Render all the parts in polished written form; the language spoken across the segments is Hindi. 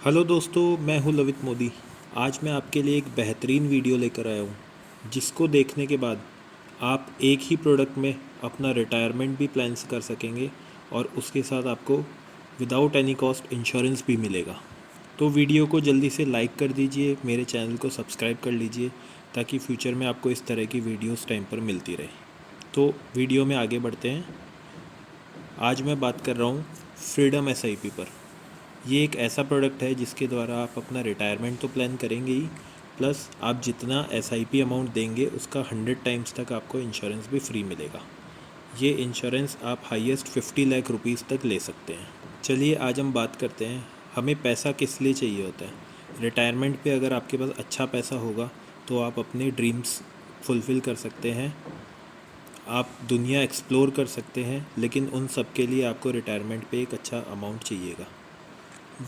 हेलो दोस्तों, मैं हूं लवित मोदी। आज मैं आपके लिए एक बेहतरीन वीडियो लेकर आया हूं, जिसको देखने के बाद आप एक ही प्रोडक्ट में अपना रिटायरमेंट भी प्लान कर सकेंगे और उसके साथ आपको विदाउट एनी कॉस्ट इंश्योरेंस भी मिलेगा। तो वीडियो को जल्दी से लाइक कर दीजिए, मेरे चैनल को सब्सक्राइब कर लीजिए ताकि फ्यूचर में आपको इस तरह की वीडियोस टाइम पर मिलती रहे। तो वीडियो में आगे बढ़ते हैं। आज मैं बात कर रहा हूँ फ्रीडम एसआईपी पर। ये एक ऐसा प्रोडक्ट है जिसके द्वारा आप अपना रिटायरमेंट तो प्लान करेंगे ही, प्लस आप जितना एसआईपी अमाउंट देंगे उसका 100 टाइम्स तक आपको इंश्योरेंस भी फ्री मिलेगा। ये इंश्योरेंस आप हाईएस्ट 50 लाख रुपीज़ तक ले सकते हैं। चलिए आज हम बात करते हैं हमें पैसा किस लिए चाहिए होता है। रिटायरमेंट पे अगर आपके पास अच्छा पैसा होगा तो आप अपने ड्रीम्स फुलफ़िल कर सकते हैं, आप दुनिया एक्सप्लोर कर सकते हैं, लेकिन उन सब के लिए आपको रिटायरमेंट पे एक अच्छा अमाउंट चाहिएगा।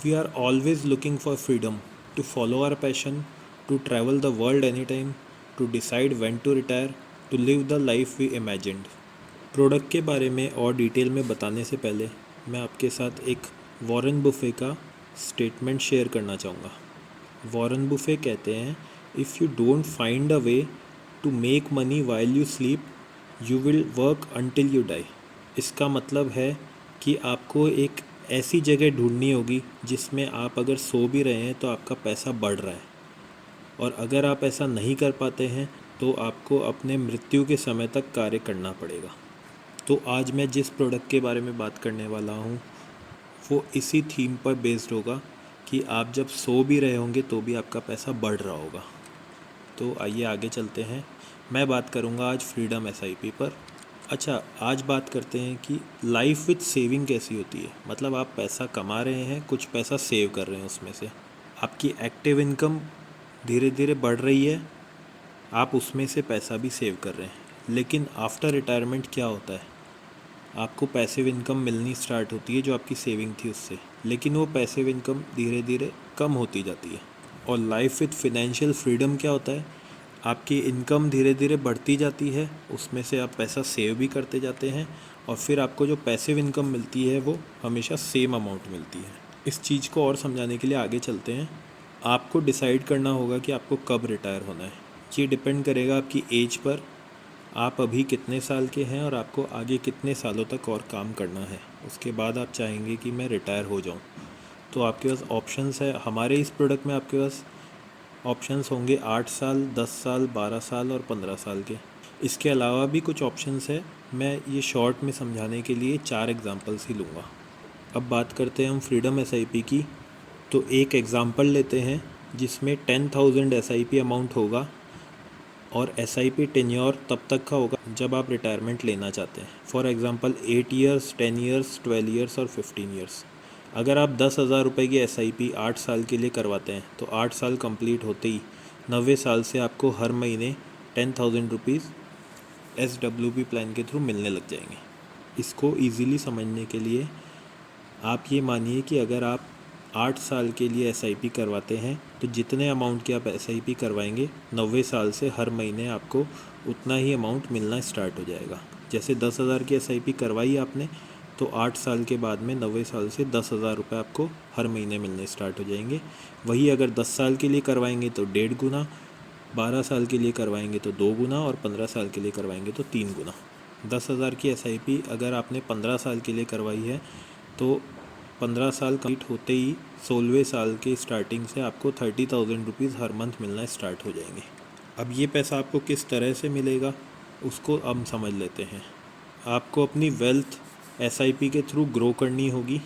We are always looking for freedom to follow our passion, to travel the world anytime, to decide when to retire, to live the life we imagined. Product के बारे में और डिटेल में बताने से पहले मैं आपके साथ एक वॉरेन बुफे का स्टेटमेंट शेयर करना चाहूँगा। वॉरेन बुफे कहते हैं, if you don't find a way to make money while you sleep, you will work until you die. इसका मतलब है कि आपको एक ऐसी जगह ढूंढनी होगी जिसमें आप अगर सो भी रहे हैं तो आपका पैसा बढ़ रहा है, और अगर आप ऐसा नहीं कर पाते हैं तो आपको अपने मृत्यु के समय तक कार्य करना पड़ेगा। तो आज मैं जिस प्रोडक्ट के बारे में बात करने वाला हूँ वो इसी थीम पर बेस्ड होगा कि आप जब सो भी रहे होंगे तो भी आपका पैसा बढ़ रहा होगा। तो आइए आगे चलते हैं। मैं बात करूँगा आज फ्रीडम एसआईपी पर। अच्छा, आज बात करते हैं कि लाइफ विथ सेविंग कैसी होती है। मतलब आप पैसा कमा रहे हैं, कुछ पैसा सेव कर रहे हैं, उसमें से आपकी एक्टिव इनकम धीरे धीरे बढ़ रही है, आप उसमें से पैसा भी सेव कर रहे हैं। लेकिन आफ्टर रिटायरमेंट क्या होता है, आपको पैसिव इनकम मिलनी स्टार्ट होती है जो आपकी सेविंग थी उससे, लेकिन वो पैसिव इनकम धीरे धीरे कम होती जाती है। और लाइफ विथ फिनेंशियल फ्रीडम क्या होता है, आपकी इनकम धीरे धीरे बढ़ती जाती है, उसमें से आप पैसा सेव भी करते जाते हैं, और फिर आपको जो पैसिव इनकम मिलती है वो हमेशा सेम अमाउंट मिलती है। इस चीज़ को और समझाने के लिए आगे चलते हैं। आपको डिसाइड करना होगा कि आपको कब रिटायर होना है। ये डिपेंड करेगा आपकी एज पर, आप अभी कितने साल के हैं और आपको आगे कितने सालों तक और काम करना है। उसके बाद आप चाहेंगे कि मैं रिटायर हो जाऊं, तो आपके पास ऑप्शंस है। हमारे इस प्रोडक्ट में आपके पास ऑप्शंस होंगे 8 साल, 10 साल, 12 साल और 15 साल के। इसके अलावा भी कुछ ऑप्शंस है, मैं ये शॉर्ट में समझाने के लिए 4 एग्जांपल्स ही लूँगा। अब बात करते हैं हम फ्रीडम एसआईपी की। तो एक एग्ज़ाम्पल लेते हैं जिसमें 10,000 एसआईपी अमाउंट होगा, और एसआईपी टेन्योर तब तक का होगा जब आप रिटायरमेंट लेना चाहते हैं। For example 8 years, 10 years, 12 years और 15 ईयर्स। अगर आप 10,000 रुपये की एसआईपी 8 साल के लिए करवाते हैं तो 8 साल कंप्लीट होते ही 90 साल से आपको हर महीने 10,000 रुपीज़ एसडब्ल्यूपी प्लान के थ्रू मिलने लग जाएंगे। इसको ईज़िली समझने के लिए आप ये मानिए कि अगर आप 8 साल के लिए एसआईपी करवाते हैं तो जितने अमाउंट की आप एसआईपी करवाएंगे 90 साल से हर महीने आपको उतना ही अमाउंट मिलना स्टार्ट हो जाएगा। जैसे 10,000 की एसआईपी करवाई आपने, तो 8 साल के बाद में 90 साल से 10,000 रुपये आपको हर महीने मिलने स्टार्ट हो जाएंगे। वही अगर 10 साल के लिए करवाएंगे तो 1.5 गुना, 12 साल के लिए करवाएंगे तो 2 गुना, और 15 साल के लिए करवाएंगे तो 3 गुना। 10,000 की एसआईपी अगर आपने 15 साल के लिए करवाई है तो 15 साल कंप्लीट होते ही 16वें साल के स्टार्टिंग से आपको 30,000 रुपीज़ हर मंथ मिलना स्टार्ट हो जाएंगे। अब ये पैसा आपको किस तरह से मिलेगा उसको हम समझ लेते हैं। आपको अपनी वेल्थ एसआईपी के थ्रू ग्रो करनी होगी।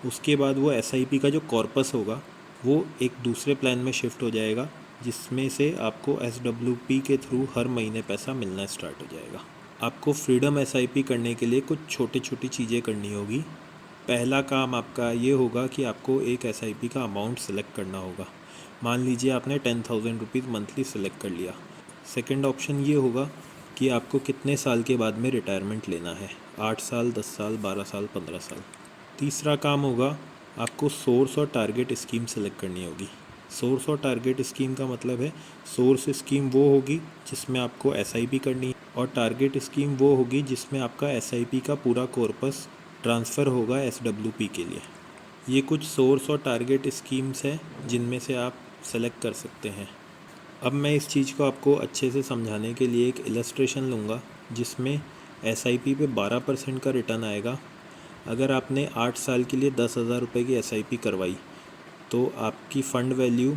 उसके बाद वो एसआईपी का जो कॉर्पस होगा वो एक दूसरे प्लान में शिफ्ट हो जाएगा, जिसमें से आपको एसडब्ल्यूपी के थ्रू हर महीने पैसा मिलना स्टार्ट हो जाएगा। आपको फ्रीडम एसआईपी करने के लिए कुछ छोटी छोटी चीज़ें करनी होगी। पहला काम आपका ये होगा कि आपको एक एसआईपी का अमाउंट सेलेक्ट करना होगा। मान लीजिए आपने 10,000 रुपीज़ मंथली सेलेक्ट कर लिया। सेकंड ऑप्शन ये होगा कि आपको कितने साल के बाद में रिटायरमेंट लेना है, 8 साल, 10 साल, 12 साल, 15 साल। तीसरा काम होगा आपको सोर्स और टारगेट स्कीम सेलेक्ट करनी होगी। सोर्स और टारगेट स्कीम का मतलब है, सोर्स स्कीम वो होगी जिसमें आपको एसआईपी करनी है, और टारगेट स्कीम वो होगी जिसमें आपका एसआईपी का पूरा कॉर्पस ट्रांसफ़र होगा एसडब्ल्यूपी के लिए। ये कुछ सोर्स और टारगेट स्कीम्स हैं जिनमें से आप सेलेक्ट कर सकते हैं। अब मैं इस चीज़ को आपको अच्छे से समझाने के लिए एक इलस्ट्रेशन लूँगा जिसमें SIP पे 12% का रिटर्न आएगा। अगर आपने 8 साल के लिए 10,000 रुपये की SIP करवाई तो आपकी फ़ंड वैल्यू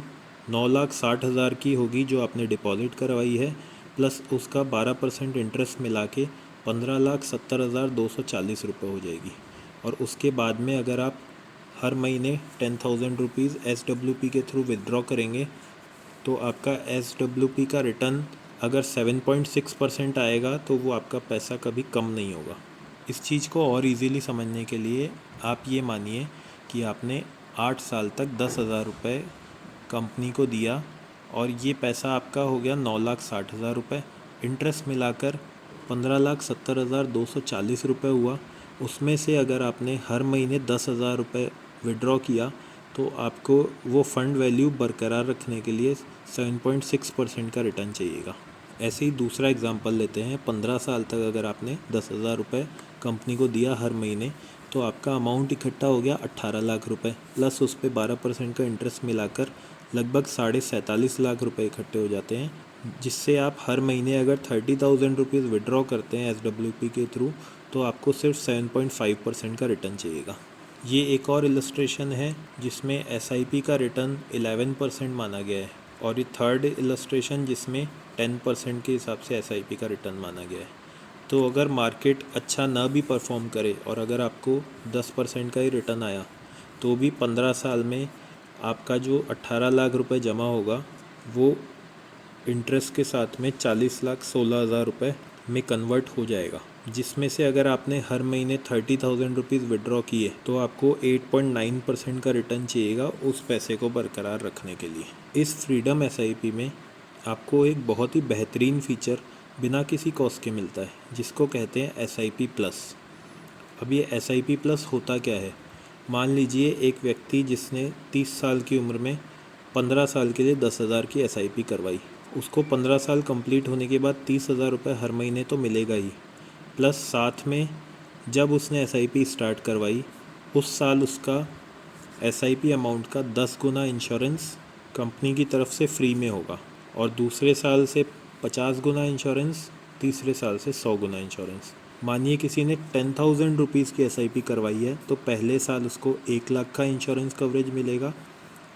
9,60,000 की होगी जो आपने डिपॉजिट करवाई है, प्लस उसका 12% इंटरेस्ट मिला के 15,70,240 रुपये हो जाएगी। और उसके बाद में अगर आप हर महीने 10,000 रुपीज़ SWP के थ्रू विदड्रॉ करेंगे तो आपका SWP का रिटर्न अगर 7.6% आएगा तो वो आपका पैसा कभी कम नहीं होगा। इस चीज़ को और इजीली समझने के लिए आप ये मानिए कि आपने 8 साल तक 10,000 रुपये कंपनी को दिया और ये पैसा आपका हो गया 9,60,000 रुपये। इंटरेस्ट मिलाकर 15,70,240 रुपये हुआ। उसमें से अगर आपने हर महीने 10,000 रुपये विड्रॉ किया तो आपको वो फ़ंड वैल्यू बरकरार रखने के लिए 7.6% का रिटर्न चाहिएगा। ऐसे ही दूसरा एग्जांपल लेते हैं। 15 साल तक अगर आपने 10,000 रुपये कंपनी को दिया हर महीने तो आपका अमाउंट इकट्ठा हो गया 18 लाख रुपए, प्लस उस पर 12% का इंटरेस्ट मिलाकर लगभग 47.5 लाख रुपए इकट्ठे हो जाते हैं, जिससे आप हर महीने अगर 30,000 रुपीज़ विड्रॉ करते हैं SWP के थ्रू तो आपको सिर्फ 7.5% का रिटर्न चाहिएगा। ये एक और इलस्ट्रेशन है जिसमें SIP का रिटर्न 11% माना गया है, और ये थर्ड इलस्ट्रेशन जिसमें 10% के हिसाब से SIP का रिटर्न माना गया है। तो अगर मार्केट अच्छा ना भी परफॉर्म करे और अगर आपको 10% का ही रिटर्न आया तो भी 15 साल में आपका जो 18 लाख रुपए जमा होगा वो इंटरेस्ट के साथ में 40,16,000 रुपये में कन्वर्ट हो जाएगा, जिसमें से अगर आपने हर महीने 30,000 रुपीज़ विड्रॉ किए तो आपको 8.9% का रिटर्न चाहिएगा उस पैसे को बरकरार रखने के लिए। इस फ्रीडम SIP में आपको एक बहुत ही बेहतरीन फ़ीचर बिना किसी कॉस्ट के मिलता है जिसको कहते हैं SIP प्लस। अब ये SIP प्लस होता क्या है? मान लीजिए एक व्यक्ति जिसने 30 साल की उम्र में 15 साल के लिए 10,000 की SIP करवाई, उसको 15 साल कंप्लीट होने के बाद 30,000 रुपये हर महीने तो मिलेगा ही, प्लस साथ में जब उसने SIP स्टार्ट करवाई उस साल उसका SIP अमाउंट का 10 गुना इंश्योरेंस कंपनी की तरफ से फ्री में होगा, और दूसरे साल से 50 गुना इंश्योरेंस, तीसरे साल से 100 गुना इंश्योरेंस। मानिए किसी ने 10,000 रुपीज़ की SIP करवाई है तो पहले साल उसको 1 लाख का इंश्योरेंस कवरेज मिलेगा,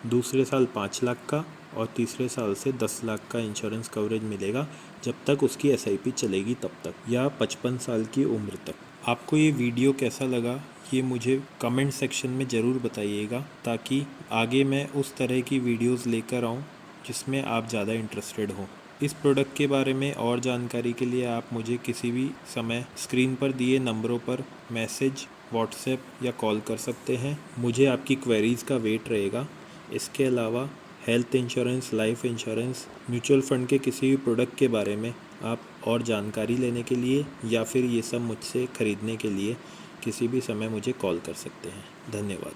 दूसरे साल 5 लाख का, और तीसरे साल से 10 लाख का इंश्योरेंस कवरेज मिलेगा जब तक उसकी SIP चलेगी तब तक, या 55 साल की उम्र तक। आपको ये वीडियो कैसा लगा ये मुझे कमेंट सेक्शन में ज़रूर बताइएगा, ताकि आगे मैं उस तरह की वीडियोस लेकर आऊँ जिसमें आप ज़्यादा इंटरेस्टेड हों। इस प्रोडक्ट के बारे में और जानकारी के लिए आप मुझे किसी भी समय स्क्रीन पर दिए नंबरों पर मैसेज, व्हाट्सएप या कॉल कर सकते हैं। मुझे आपकी क्वेरीज़ का वेट रहेगा। इसके अलावा health insurance, life insurance, mutual fund के किसी भी प्रोडक्ट के बारे में आप और जानकारी लेने के लिए या फिर ये सब मुझसे ख़रीदने के लिए किसी भी समय मुझे कॉल कर सकते हैं। धन्यवाद।